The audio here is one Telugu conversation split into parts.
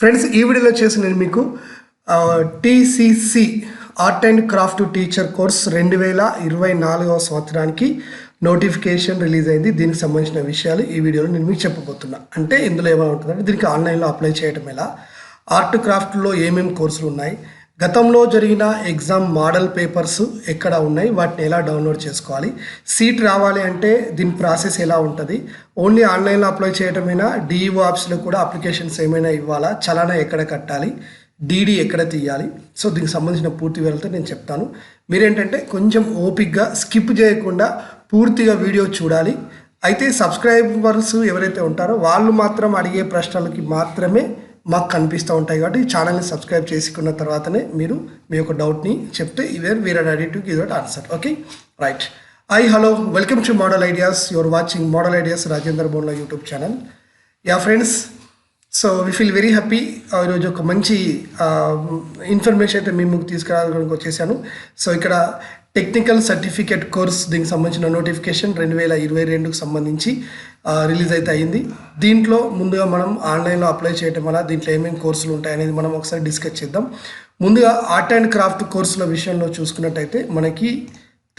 ఫ్రెండ్స్, ఈ వీడియోలో వచ్చేసి నేను మీకు TCC art and craft teacher course 2024వ సంవత్సరానికి నోటిఫికేషన్ రిలీజ్ అయింది. దీనికి సంబంధించిన విషయాలు ఈ వీడియోలో నేను మీకు చెప్పబోతున్నా. అంటే ఇందులో ఏమైనా ఉంటుందంటే దీనికి ఆన్లైన్లో అప్లై చేయడం ఎలా, ఆర్ట్ క్రాఫ్ట్లో ఏమేమి కోర్సులు ఉన్నాయి, గతంలో జరిగిన ఎగ్జామ్ మోడల్ పేపర్స్ ఎక్కడ ఉన్నాయి, వాటిని ఎలా డౌన్లోడ్ చేసుకోవాలి, సీట్ రావాలి అంటే దీని ప్రాసెస్ ఎలా ఉంటుంది, ఓన్లీ ఆన్లైన్లో అప్లై చేయటమైనా, డిఈఓ ఆఫీస్లో కూడా అప్లికేషన్స్ ఏమైనా ఇవ్వాలా, చలానా ఎక్కడ కట్టాలి, డీడీ ఎక్కడ తీయాలి, సో దీనికి సంబంధించిన పూర్తి వివరాలతో నేను చెప్తాను. మీరేంటంటే కొంచెం ఓపిక్గా స్కిప్ చేయకుండా పూర్తిగా వీడియో చూడాలి. అయితే సబ్స్క్రైబర్స్ ఎవరైతే ఉంటారో వాళ్ళు మాత్రం అడిగే ప్రశ్నలకి మాత్రమే మాకు కనిపిస్తూ ఉంటాయి. కాబట్టి ఈ ఛానల్ని సబ్స్క్రైబ్ చేసుకున్న తర్వాతనే మీరు మీ యొక్క డౌట్ని చెప్తే we are ready to give that answer. Okay, right. Hello, welcome to model ideas. You're watching model ideas Rajender Bonla YouTube channel. Yeah friends, so we feel very happy. ఈరోజు ఒక మంచి ఇన్ఫర్మేషన్ అయితే మేము తీసుకురావడానికి వచ్చేసాను. సో ఇక్కడ టెక్నికల్ సర్టిఫికేట్ కోర్స్ దీనికి సంబంధించిన నోటిఫికేషన్ 2022కు సంబంధించి రిలీజ్ అయితే అయింది. దీంట్లో ముందుగా మనం ఆన్లైన్లో అప్లై చేయటం వల్ల దీంట్లో ఏమేమి కోర్సులు ఉంటాయనేది మనం ఒకసారి డిస్కస్ చేద్దాం. ముందుగా ఆర్ట్ అండ్ క్రాఫ్ట్ కోర్సుల విషయంలో చూసుకున్నట్టయితే మనకి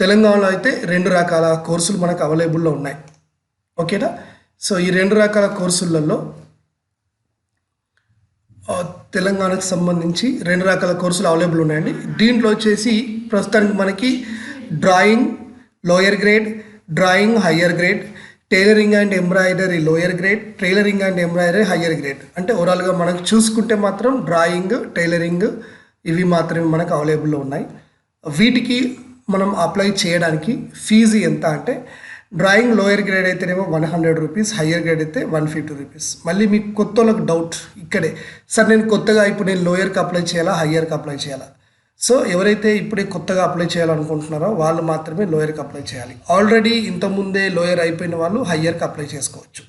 తెలంగాణలో అయితే 2 రకాల కోర్సులు మనకు అవైలబుల్లో ఉన్నాయి. ఓకేనా? సో ఈ 2 రకాల కోర్సులలో తెలంగాణకు సంబంధించి 2 రకాల కోర్సులు అవైలబుల్ ఉన్నాయండి. దీంట్లో వచ్చేసి ప్రస్తుతానికి మనకి drawing lower grade, drawing higher grade, tailoring and embroidery lower grade, tailoring and embroidery higher grade, అంటే ఓవరాల్గా మనకు చూసుకుంటే మాత్రం డ్రాయింగ్, టైలరింగ్ ఇవి మాత్రమే మనకు అవైలబుల్లో ఉన్నాయి. వీటికి మనం అప్లై చేయడానికి ఫీజు ఎంత అంటే డ్రాయింగ్ లోయర్ గ్రేడ్ అయితేనేమో 100 రూపీస్, హయ్యర్ గ్రేడ్ అయితే 150 రూపీస్. మళ్ళీ మీకు కొత్త వాళ్ళకి డౌట్ ఇక్కడే, సార్ నేను కొత్తగా ఇప్పుడు నేను లోయర్కి అప్లై చేయాలా, హయ్యర్కి అప్లై చేయాలా? సో ఎవరైతే ఇప్పుడే కొత్తగా అప్లై చేయాలనుకుంటున్నారో వాళ్ళు మాత్రమే లోయర్కి అప్లై చేయాలి. ఆల్రెడీ ఇంతకుముందే లోయర్ అయిపోయిన వాళ్ళు హయ్యర్కి అప్లై చేసుకోవచ్చు.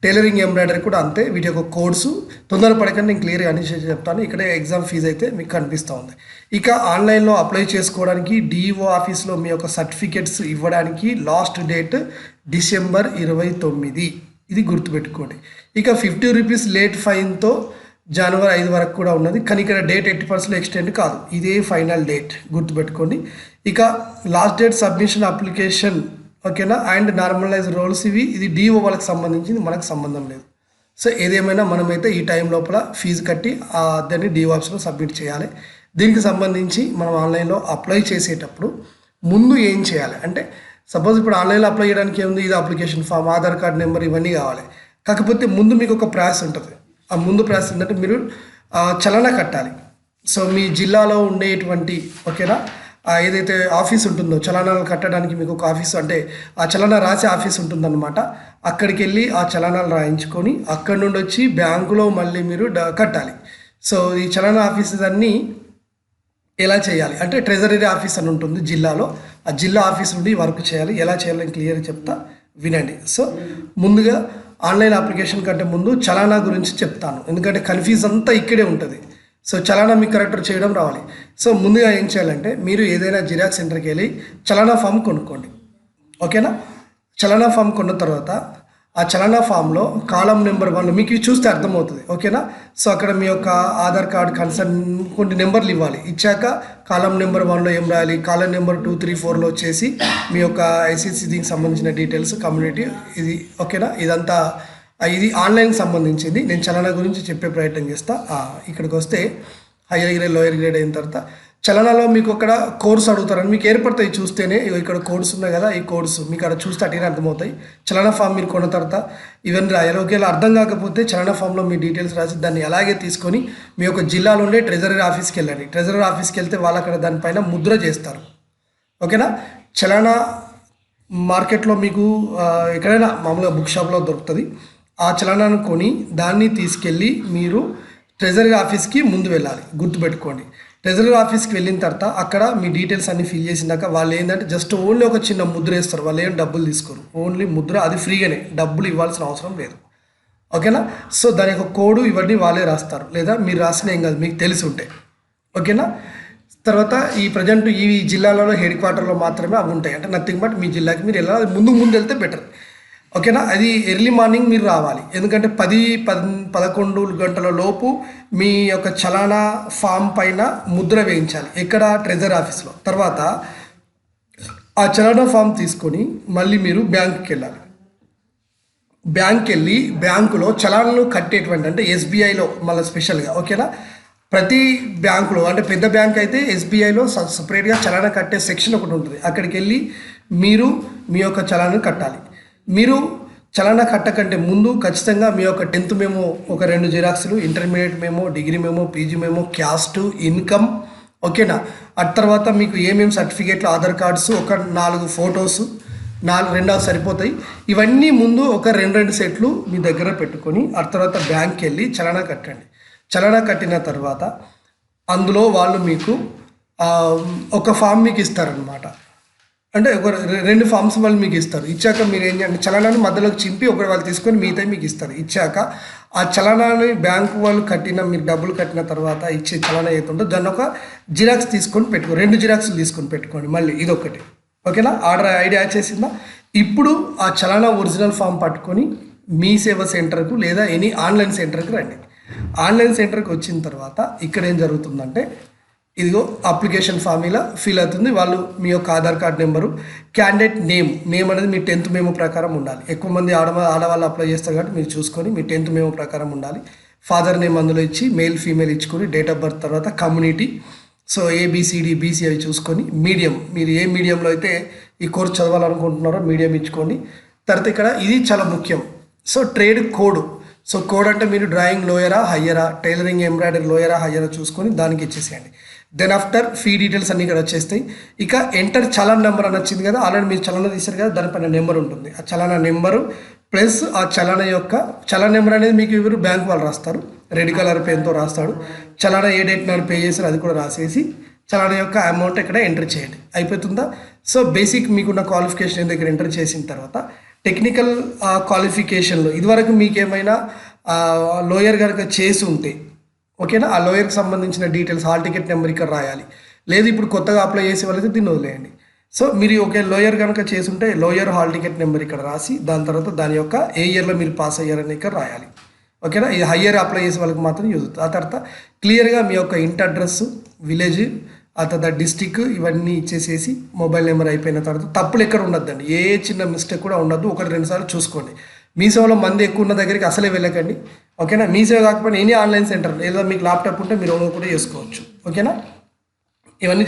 టైలరింగ్ ఎంబ్రాయిడరీ కూడా అంతే. వీటి యొక్క కోర్సు తొందరపడకండి, నేను క్లియర్గా అన్ని చెప్తాను. ఇక్కడే ఎగ్జామ్ ఫీజు అయితే మీకు కనిపిస్తూ ఉంది. ఇక ఆన్లైన్లో అప్లై చేసుకోవడానికి డిఈఓ ఆఫీస్లో మీ యొక్క సర్టిఫికేట్స్ ఇవ్వడానికి లాస్ట్ డేట్ డిసెంబర్ 29. ఇది గుర్తుపెట్టుకోండి. ఇక 50 రూపీస్ లేట్ ఫైన్తో జనవరి 5 వరకు కూడా ఉన్నది. కానీ ఇక్కడ డేట్ 80% ఎక్స్టెండ్ కాదు, ఇదే ఫైనల్ డేట్, గుర్తుపెట్టుకోండి. ఇక లాస్ట్ డేట్ సబ్మిషన్ అప్లికేషన్, ఓకేనా, అండ్ నార్మలైజ్ రోల్స్ ఇది డిఓ వాళ్ళకి సంబంధించింది, మనకు సంబంధం లేదు. సో ఏదేమైనా మనమైతే ఈ టైం లోపల ఫీజు కట్టి దాన్ని డిఓ ఆఫీస్లో సబ్మిట్ చేయాలి. దీనికి సంబంధించి మనం ఆన్లైన్లో అప్లై చేసేటప్పుడు ముందు ఏం చేయాలి అంటే, సపోజ్ ఇప్పుడు ఆన్లైన్లో అప్లై చేయడానికి ఏముంది, ఇది application form, Aadhaar card number ఇవన్నీ కావాలి. కాకపోతే ముందు మీకు ఒక ప్రాసెస్ ఉంటుంది. ఆ ముందు ప్రాసెస్ ఏంటంటే మీరు చలానా కట్టాలి. సో మీ జిల్లాలో ఉండేటువంటి, ఓకేనా, ఏదైతే ఆఫీస్ ఉంటుందో చలానాలు కట్టడానికి మీకు ఒక ఆఫీసు, అంటే ఆ చలానా రాసే ఆఫీస్ ఉంటుందన్నమాట. అక్కడికి వెళ్ళి ఆ చలానాలు రాయించుకొని అక్కడి నుండి వచ్చి బ్యాంకులో మళ్ళీ మీరు కట్టాలి. సో ఈ చలానా ఆఫీసెస్ అన్నీ ఎలా చేయాలి అంటే ట్రెజరీ ఆఫీస్ అని ఉంటుంది జిల్లాలో, ఆ జిల్లా ఆఫీస్ నుండి వర్క్ చేయాలి. ఎలా చేయాలని క్లియర్గా చెప్తా, వినండి. సో ముందుగా ఆన్లైన్ అప్లికేషన్ కంటే ముందు చలానా గురించి చెప్తాను, ఎందుకంటే కన్ఫ్యూజ్ అంతా ఇక్కడే ఉంటుంది. సో చలానా మీకు కరెక్టర్ చేయడం రావాలి. సో ముందుగా ఏం చేయాలంటే మీరు ఏదైనా జిరాక్స్ సెంటర్కి వెళ్ళి చలానా ఫామ్ కొనుక్కోండి. ఓకేనా? చలానా ఫామ్ కొన్న తర్వాత ఆ చలానా ఫామ్లో కాలం నెంబర్ 1 మీకు చూస్తే అర్థమవుతుంది. ఓకేనా? సో అక్కడ మీ యొక్క ఆధార్ కార్డ్ కన్సర్న్ కొన్ని నెంబర్లు ఇవ్వాలి. ఇచ్చాక కాలం నెంబర్ 1లో ఏం రాయాలి, కాలం నెంబర్ 2, 3, 4లో వచ్చేసి మీ యొక్క ఐసీసీ దీనికి సంబంధించిన డీటెయిల్స్, కమ్యూనిటీ ఇది. ఓకేనా? ఇదంతా ఇది ఆన్లైన్కి సంబంధించింది. నేను చలానా గురించి చెప్పే ప్రయత్నం చేస్తా. ఇక్కడికి వస్తే హయ్యర్ గ్రేడ్ లోయర్ గ్రేడ్ అయిన తర్వాత చలనాలో మీకు అక్కడ కోర్స్ అడుగుతారని మీకు ఏర్పడతాయి. చూస్తేనే ఇక్కడ కోడ్స్ ఉన్నాయి కదా, ఈ కోడ్స్ మీకు అక్కడ చూస్తే అటుగానే అర్థమవుతాయి. చలనా ఫామ్ మీరు కొన్న తర్వాత ఇవన్నీ రాయాలి. ఒకవేళ అర్థం కాకపోతే చలనా ఫామ్లో మీ డీటెయిల్స్ రాసి దాన్ని అలాగే తీసుకొని మీ యొక్క జిల్లాలో ఉండే ట్రెజరీ ఆఫీస్కి వెళ్ళండి. ట్రెజరీ ఆఫీస్కి వెళ్తే వాళ్ళు అక్కడ దానిపైన ముద్ర చేస్తారు. ఓకేనా? చలనా మార్కెట్లో మీకు ఎక్కడైనా మామూలుగా బుక్ షాప్లో దొరుకుతుంది. ఆ చలనాన్ని కొని దాన్ని తీసుకెళ్ళి మీరు ట్రెజరీ ఆఫీస్కి ముందు వెళ్ళాలి, గుర్తుపెట్టుకోండి. ట్రెజరీ ఆఫీస్కి వెళ్ళిన తర్వాత అక్కడ మీ డీటెయిల్స్ అన్ని ఫిల్ చేసినాక వాళ్ళు ఏంటంటే జస్ట్ ఓన్లీ ఒక చిన్న ముద్ర వేస్తారు. వాళ్ళు ఏం డబ్బులు తీసుకోరు, ఓన్లీ ముద్ర, అది ఫ్రీగానే, డబ్బులు ఇవ్వాల్సిన అవసరం లేదు. ఓకేనా? సో దాని యొక్క కోడు ఇవన్నీ వాళ్ళే రాస్తారు, లేదా మీరు రాసిన ఏం కాదు, మీకు తెలిసి ఉంటే. ఓకేనా? తర్వాత ఈ ప్రజెంట్ ఈ జిల్లాలలో హెడ్ క్వార్టర్లో మాత్రమే అవి ఉంటాయి. అంటే నథింగ్ బట్ మీ జిల్లాకి మీరు వెళ్ళాలి, ముందు వెళ్తే బెటర్. ఓకేనా. అది ఎర్లీ మార్నింగ్ మీరు రావాలి, ఎందుకంటే 11 గంటల లోపు మీ యొక్క చలానా ఫామ్ పైన ముద్ర వేయించాలి ఎక్కడ, ట్రెజరీ ఆఫీస్లో. తర్వాత ఆ చలానా ఫామ్ తీసుకొని మళ్ళీ మీరు బ్యాంకుకి వెళ్ళాలి. బ్యాంక్కి వెళ్ళి బ్యాంకులో చలానాలు కట్టేటువంటి, అంటే ఎస్బీఐలో మళ్ళీ స్పెషల్గా, ఓకేనా. ప్రతి బ్యాంకులో, అంటే పెద్ద బ్యాంక్ అయితే ఎస్బీఐలో సపరేట్గా చలానా కట్టే సెక్షన్ ఒకటి ఉంటుంది. అక్కడికి వెళ్ళి మీరు మీ యొక్క చలానా కట్టాలి. మీరు చలానా కట్టకంటే ముందు ఖచ్చితంగా మీ యొక్క 10th మెమో ఒక 2 జిరాక్స్లు, intermediate memo, degree memo, PG memo, caste, income, ఓకేనా. ఆ తర్వాత మీకు ఏమేమి సర్టిఫికేట్లు, ఆధార్ కార్డ్స్, ఒక 4 ఫొటోస్, 2 సరిపోతాయి. ఇవన్నీ ముందు ఒక 2 సెట్లు మీ దగ్గర పెట్టుకొని ఆ తర్వాత బ్యాంక్కి వెళ్ళి చలానా కట్టండి. చలానా కట్టిన తర్వాత అందులో వాళ్ళు మీకు ఒక ఫామ్ మీకు ఇస్తారనమాట. అంటే ఒక 2 ఫామ్స్ వాళ్ళు మీకు ఇస్తారు. ఇచ్చాక మీరు ఏం చేయండి, చలానాన్ని మధ్యలోకి చింపి ఒకటి వాళ్ళు తీసుకొని మిగతా మీకు ఇస్తారు. ఇచ్చాక ఆ చలానాన్ని బ్యాంకు వాళ్ళు మీరు డబ్బులు కట్టిన తర్వాత ఇచ్చే చలానా ఏతుందో దాన్ని ఒక జిరాక్స్ తీసుకొని పెట్టుకో, 2 జిరాక్స్లు తీసుకొని పెట్టుకోండి. మళ్ళీ ఇదొకటి, ఓకేనా. ఐడియా చేసిందా? ఇప్పుడు ఆ చలానా ఒరిజినల్ ఫామ్ పట్టుకొని మీ సేవ సెంటర్కు లేదా ఎనీ ఆన్లైన్ సెంటర్కి రండి. ఆన్లైన్ సెంటర్కి వచ్చిన తర్వాత ఇక్కడ ఏం జరుగుతుందంటే, ఇదిగో అప్లికేషన్ ఫామ్ ఇలా ఫిల్ అవుతుంది. వాళ్ళు మీ యొక్క Aadhaar card number, candidate name అనేది మీ 10th మెమో ప్రకారం ఉండాలి. ఎక్కువ మంది ఆడవాళ్ళు అప్లై చేస్తారు కాబట్టి మీరు చూసుకొని మీ 10th మెమో ప్రకారం ఉండాలి. ఫాదర్ నేమ్ అందులో ఇచ్చి, మేల్ ఫీమేల్ ఇచ్చుకొని, డేట్ ఆఫ్ బర్త్, తర్వాత కమ్యూనిటీ, సో ఏబిసిడి బీసీ అవి చూసుకొని, మీడియం, మీరు ఏ మీడియంలో అయితే ఈ కోర్స్ చదవాలనుకుంటున్నారో మీడియం ఇచ్చుకోండి. తర్వాత ఇక్కడ ఇది చాలా ముఖ్యం, so trade code. So code అంటే మీరు డ్రాయింగ్ లోయరా హయ్యరా, టైలరింగ్ ఎంబ్రాయిడరీ లోయరా హయ్యరా చూసుకొని దానికి ఇచ్చేసేయండి. దెన్ ఆఫ్టర్ ఫీ డీటెయిల్స్ అన్నీ ఇక్కడ వచ్చేస్తాయి. ఇక ఎంటర్ చలాన్ నెంబర్ అని వచ్చింది కదా, ఆల్రెడీ మీరు చలానా తీశారు కదా, దానిపైన నెంబర్ ఉంటుంది. ఆ చలానా నెంబరు ప్లస్ ఆ చలానా నెంబర్ అనేది మీకు ఎవరు బ్యాంక్ వాళ్ళు రాస్తారు, రెడ్ కలర్ పెన్తో రాస్తాడు. చలానా ఏ డేట్ నాడు పే చేశారు అది కూడా రాసేసి చలానా యొక్క అమౌంట్ ఇక్కడ ఎంటర్ చేయండి. అయిపోతుందా? సో బేసిక్ మీకున్న క్వాలిఫికేషన్ దగ్గర ఎంటర్ చేసిన తర్వాత టెక్నికల్ క్వాలిఫికేషన్లో ఇదివరకు మీకు ఏమైనా లోయర్ కనుక చేసి ఉంటే, ఓకేనా, ఆ లోయర్కి సంబంధించిన డీటెయిల్స్, హాల్ టికెట్ నెంబర్ ఇక్కడ రాయాలి. లేదు ఇప్పుడు కొత్తగా అప్లై చేసే వాళ్ళైతే దీన్ని వదిలేయండి. సో మీరు లోయర్ కనుక చేసుంటే లోయర్ హాల్ టికెట్ నెంబర్ ఇక్కడ రాసి దాని తర్వాత దాని యొక్క ఏ ఇయర్లో మీరు పాస్ అయ్యారని ఇక్కడ రాయాలి, ఓకేనా. ఇది హయ్యర్ అప్లై చేసే వాళ్ళకి మాత్రం యూజ్ అవుతుంది. ఆ తర్వాత క్లియర్గా మీ యొక్క ఇంటి అడ్రస్, విలేజ్, ఆ తర్వాత డిస్టిక్ ఇవన్నీ ఇచ్చేసేసి మొబైల్ నెంబర్ అయిపోయిన తర్వాత తప్పులు ఎక్కడ ఉండద్దండి, ఏ చిన్న మిస్టేక్ కూడా ఉండద్దు. 1-2 సార్లు చూసుకోండి. మీ సేవలో మంది ఎక్కువ ఉన్న దగ్గరికి అసలే వెళ్ళకండి, ఓకేనా. మీ సేవ కాకపోయినా ఎనీ ఆన్లైన్ సెంటర్, ఏదో మీకు ల్యాప్టాప్ ఉంటే మీరు కూడా చేసుకోవచ్చు, ఓకేనా. ఇవన్నీ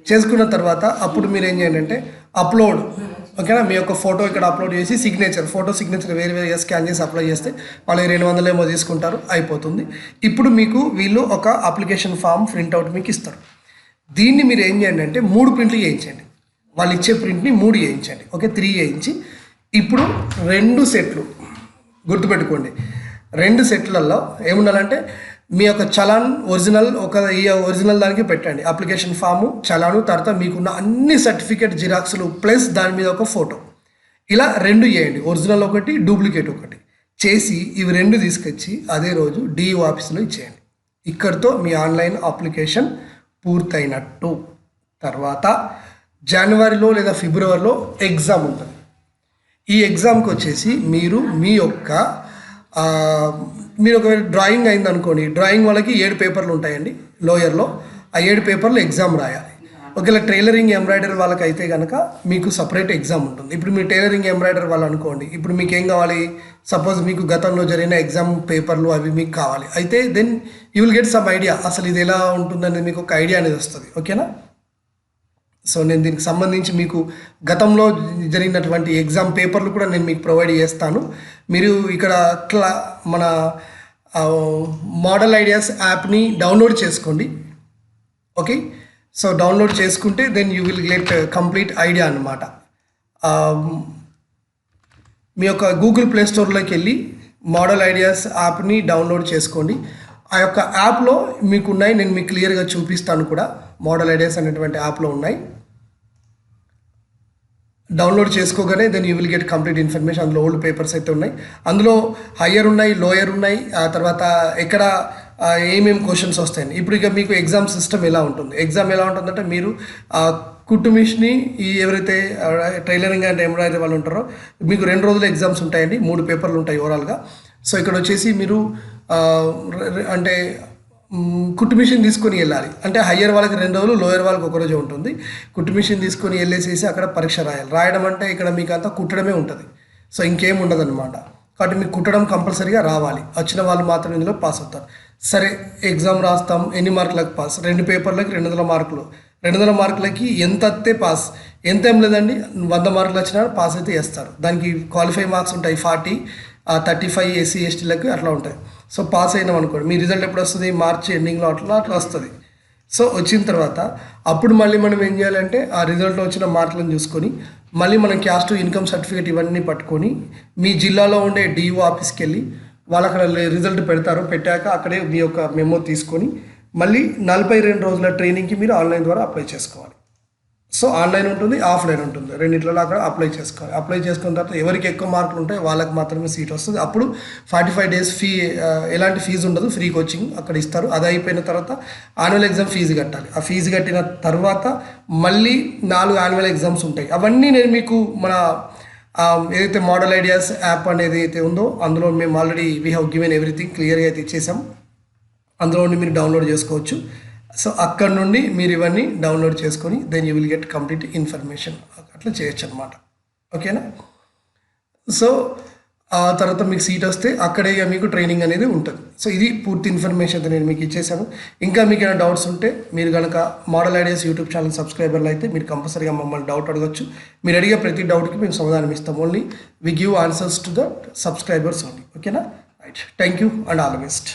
చేసుకున్న తర్వాత అప్పుడు మీరు ఏం చేయండి అంటే అప్లోడ్, ఓకేనా. మీ యొక్క ఫోటో ఇక్కడ అప్లోడ్ చేసి ఫోటో సిగ్నేచర్ వేరుగా స్కాన్ చేసి అప్లై చేస్తే వాళ్ళు 200 ఏమో తీసుకుంటారు, అయిపోతుంది. ఇప్పుడు మీకు వీళ్ళు ఒక అప్లికేషన్ ఫామ్ ప్రింట్అవుట్ మీకు ఇస్తారు. దీన్ని మీరు ఏం చేయండి అంటే 3 ప్రింట్లు చేయించండి. వాళ్ళు ఇచ్చే ప్రింట్ని 3 చేయించండి, ఓకే. 3 చేయించి ఇప్పుడు 2 సెట్లు గుర్తుపెట్టుకోండి. 2 సెట్లలో ఏముండాలంటే మీ యొక్క చలాన్ ఒరిజినల్, ఈ ఒరిజినల్ దానికి పెట్టండి. అప్లికేషన్ ఫాము, చలాను, తర్వాత మీకున్న అన్ని సర్టిఫికేట్ జిరాక్స్లు ప్లస్ దాని మీద ఒక ఫోటో, ఇలా 2 చేయండి. ఒరిజినల్ ఒకటి, డూప్లికేట్ ఒకటి చేసి ఇవి 2 తీసుకొచ్చి అదే రోజు డిఈఓ ఆఫీస్లో ఇచ్చేయండి. ఇక్కడితో మీ ఆన్లైన్ అప్లికేషన్ పూర్తయినట్టు. తర్వాత జనవరిలో లేదా ఫిబ్రవరిలో ఎగ్జామ్ ఉంటుంది. ఈ ఎగ్జామ్కి వచ్చేసి మీరు ఒకవేళ డ్రాయింగ్ అయింది అనుకోండి, డ్రాయింగ్ వాళ్ళకి 7 పేపర్లు ఉంటాయండి లోయర్లో. ఆ 7 పేపర్లు ఎగ్జామ్ రాయాలి. ఒకవేళ టైలరింగ్ ఎంబ్రాయిడరీ వాళ్ళకి అయితే కనుక మీకు సపరేట్ ఎగ్జామ్ ఉంటుంది. ఇప్పుడు మీరు టైలరింగ్ ఎంబ్రాయిడరీ వాళ్ళు అనుకోండి, ఇప్పుడు మీకు ఏం కావాలి, సపోజ్ మీకు గతంలో జరిగిన ఎగ్జామ్ పేపర్లు అవి మీకు కావాలి. అయితే then you will get some idea, అసలు ఇది ఎలా ఉంటుందనేది మీకు ఒక ఐడియా అనేది వస్తుంది, ఓకేనా. సో నేను దీనికి సంబంధించి మీకు గతంలో జరిగినటువంటి ఎగ్జామ్ పేపర్లు కూడా నేను మీకు ప్రొవైడ్ చేస్తాను. మీరు ఇక్కడ మన మోడల్ ఐడియాస్ యాప్ని డౌన్లోడ్ చేసుకోండి, ఓకే. సో డౌన్లోడ్ చేసుకుంటే then you will get complete idea అన్నమాట. మీ యొక్క గూగుల్ ప్లే స్టోర్లోకి వెళ్ళి మోడల్ ఐడియాస్ యాప్ని డౌన్లోడ్ చేసుకోండి. ఆ యొక్క యాప్లో మీకు ఉన్నాయి, నేను మీకు క్లియర్గా చూపిస్తాను కూడా. మోడల్ ఐడియాస్ అనేటువంటి యాప్లో ఉన్నాయి. డౌన్లోడ్ చేసుకోగానే then you will get complete information. అందులో ఓల్డ్ పేపర్స్ అయితే ఉన్నాయి, అందులో హయ్యర్ ఉన్నాయి, లోయర్ ఉన్నాయి. ఆ తర్వాత ఎక్కడ ఏమేమి క్వశ్చన్స్ వస్తాయని. ఇప్పుడు ఇక మీకు ఎగ్జామ్ సిస్టమ్ ఎలా ఉంటుంది, ఎగ్జామ్ ఎలా ఉంటుందంటే మీరు కుట్టు మిషన్ని ఈ ఎవరైతే టైలరింగ్ అండ్ ఎంబ్రాయిడరీ వాళ్ళు ఉంటారో మీకు 2 రోజులు ఎగ్జామ్స్ ఉంటాయండి, 3 పేపర్లు ఉంటాయి ఓవరాల్గా. సో ఇక్కడ వచ్చేసి మీరు అంటే కుట్టు మిషన్ తీసుకొని వెళ్ళాలి. అంటే హయ్యర్ వాళ్ళకి 2 రోజులు, లోయర్ వాళ్ళకి 1 రోజు ఉంటుంది. కుట్టు మిషన్ తీసుకొని వెళ్ళేసేసి అక్కడ పరీక్ష రాయాలి. రాయడం అంటే ఇక్కడ మీకు అంతా కుట్టడమే ఉంటుంది, సో ఇంకేం ఉండదు అనమాట. కాబట్టి మీకు కుట్టడం కంపల్సరీగా రావాలి. వచ్చిన వాళ్ళు మాత్రం ఇందులో పాస్ అవుతారు. సరే, ఎగ్జామ్ రాస్తాం, ఎన్ని మార్కులకు పాస్? 2 పేపర్లకి 200 మార్కులు. 200 మార్కులకి ఎంత వస్తే పాస్, ఎంత ఏం లేదండి, 100 మార్కులు వచ్చినా పాస్ అయితే వేస్తారు. దానికి క్వాలిఫై మార్క్స్ ఉంటాయి 40, 35 ఎస్సీ ఎస్టీలకు అట్లా ఉంటాయి. సో పాస్ అయినాం అనుకోండి, మీ రిజల్ట్ ఎప్పుడు వస్తుంది? మార్చి ఎండింగ్లో అట్లా వస్తుంది. సో వచ్చిన తర్వాత అప్పుడు మళ్ళీ మనం ఏం చేయాలంటే ఆ రిజల్ట్లో వచ్చిన మార్కులను చూసుకొని మళ్ళీ మనం క్యాస్ట్ ఇన్కమ్ సర్టిఫికేట్ ఇవన్నీ పట్టుకొని మీ జిల్లాలో ఉండే డిఓ ఆఫీస్కి వెళ్ళి వాళ్ళు అక్కడ రిజల్ట్ పెడతారు. పెట్టాక అక్కడే మీ యొక్క మెమో తీసుకొని మళ్ళీ 42 రోజుల ట్రైనింగ్కి మీరు ఆన్లైన్ ద్వారా అప్లై చేసుకోవాలి. సో ఆన్లైన్ ఉంటుంది, ఆఫ్లైన్ ఉంటుంది, రెండిట్లలో అక్కడ అప్లై చేసుకోవాలి. అప్లై చేసుకున్న తర్వాత ఎవరికి ఎక్కువ మార్కులు ఉంటాయి వాళ్ళకి మాత్రమే సీట్ వస్తుంది. అప్పుడు 45 డేస్ ఫీ, ఎలాంటి ఫీజు ఉండదు, ఫ్రీ కోచింగ్ అక్కడ ఇస్తారు. అది అయిపోయిన తర్వాత యాన్యువల్ ఎగ్జామ్ ఫీజు కట్టాలి. ఆ ఫీజు కట్టిన తర్వాత మళ్ళీ 4 యాన్యువల్ ఎగ్జామ్స్ ఉంటాయి. అవన్నీ నేను మీకు మన ఏదైతే మోడల్ ఐడియాస్ యాప్ అనేది అయితే ఉందో అందులో మేము already we have given everything క్లియర్గా అయితే ఇచ్చేసాం. అందులో నుండి మీరు డౌన్లోడ్ చేసుకోవచ్చు. సో అక్కడ నుండి మీరు ఇవన్నీ డౌన్లోడ్ చేసుకొని then you will get complete information. అట్లా చేయొచ్చు అనమాట. ఓకేనా? సో ఆ తర్వాత మీకు సీట్ వస్తే అక్కడే మీకు ట్రైనింగ్ అనేది ఉంటుంది. సో ఇది పూర్తి ఇన్ఫర్మేషన్ నేను మీకు ఇచ్చేసాను. ఇంకా మీకు ఏమైనా డౌట్స్ ఉంటే మీరు కనుక మోడల్ ఐడియాస్ యూట్యూబ్ ఛానల్ సబ్స్క్రైబర్లు అయితే మీరు కంపల్సరీగా మమ్మల్ని డౌట్ అడగచ్చు. మీరు అడిగే ప్రతి డౌట్కి మేము సమాధానం ఇస్తాం. Only we give answers to the subscribers only. ఓకేనా? Right. Thank you and all the best.